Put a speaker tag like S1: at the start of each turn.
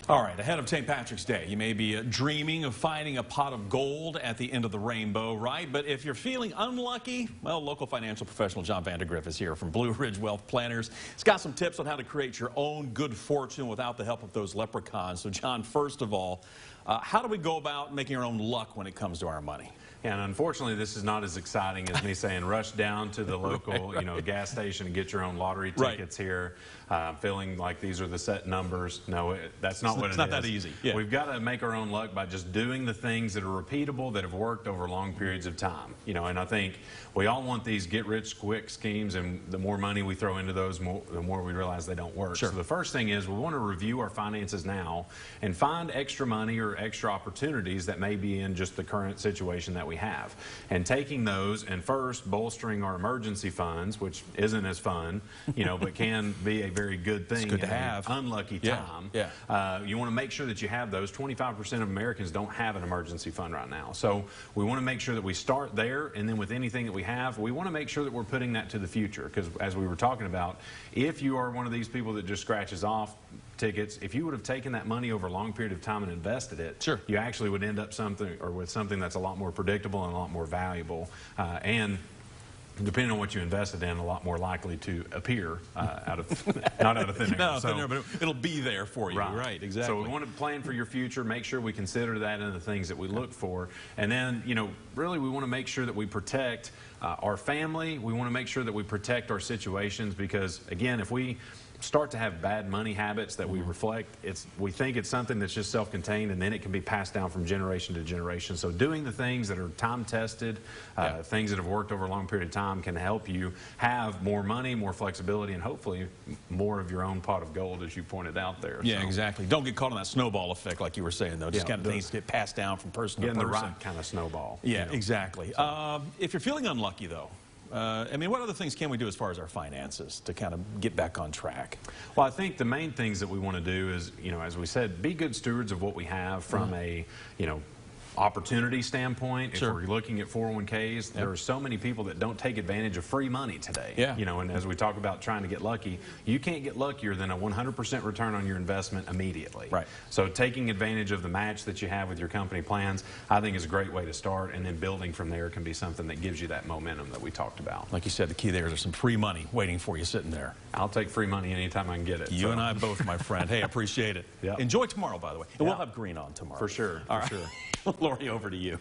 S1: All right, ahead of St. Patrick's Day, you may be dreaming of finding a pot of gold at the end of the rainbow, right? But if you're feeling unlucky, well, local financial professional John Vandergriff is here from Blue Ridge Wealth Planners. He's got some tips on how to create your own good fortune without the help of those leprechauns. So, John, first of all, how do we go about making our own luck when it comes to our money?
S2: And unfortunately, this is not as exciting as me saying rush down to the local, gas station and get your own lottery tickets here, feeling like these are the set numbers. No, that's not what it is.
S1: It's not that easy. Yeah.
S2: We've got to make our own luck by just doing the things that are repeatable, that have worked over long periods of time. And I think we all want these get-rich-quick schemes, and the more money we throw into those, the more we realize they don't work.
S1: Sure.
S2: So the first thing is we want to review our finances now and find extra money or extra opportunities that may be in just the current situation that we have. And taking those and first bolstering our emergency funds, which isn't as fun, but can be a very good thing.
S1: It's good to have.
S2: Unlucky time.
S1: Yeah.
S2: You want to make sure that you have those. 25% of Americans don't have an emergency fund right now. So we want to make sure that we start there, and then with anything that we have, we want to make sure that we're putting that to the future. Because as we were talking about, if you are one of these people that just scratches off tickets, if you would have taken that money over a long period of time and invested it,
S1: sure,
S2: you actually would end up with something that's a lot more predictable and a lot more valuable, and depending on what you invested in, a lot more likely to appear not out of thin air.
S1: No, thin air, but it'll be there for you. Right, exactly.
S2: So we want to plan for your future, make sure we consider that in the things that we look for. And then, really we want to make sure that we protect our family. We want to make sure that we protect our situations because, again, if we start to have bad money habits that we reflect, we think it's something that's just self-contained, and then it can be passed down from generation to generation. So doing the things that are time-tested, things that have worked over a long period of time can help you have more money, more flexibility, and hopefully more of your own pot of gold, as you pointed out there.
S1: Yeah, exactly. Don't get caught in that snowball effect like you were saying, though. Just kind of things get passed down from person to person.
S2: Getting the right kind of snowball.
S1: Yeah, exactly. So. If you're feeling unlucky, though, what other things can we do as far as our finances to kind of get back on track?
S2: Well, I think the main things that we want to do is, as we said, be good stewards of what we have from a, opportunity standpoint.
S1: Sure.
S2: If we're looking at 401ks, there are so many people that don't take advantage of free money today.
S1: Yeah.
S2: And as we talk about trying to get lucky, you can't get luckier than a 100% return on your investment immediately.
S1: Right.
S2: So taking advantage of the match that you have with your company plans, I think is a great way to start, and then building from there can be something that gives you that momentum that we talked about.
S1: Like you said, the key there is some free money waiting for you sitting there.
S2: I'll take free money anytime I can get it.
S1: You and I both, my friend. Hey, appreciate it.
S2: Yep.
S1: Enjoy tomorrow, by the way. And we'll have green on tomorrow.
S2: For sure.
S1: All right. Lori, over to you.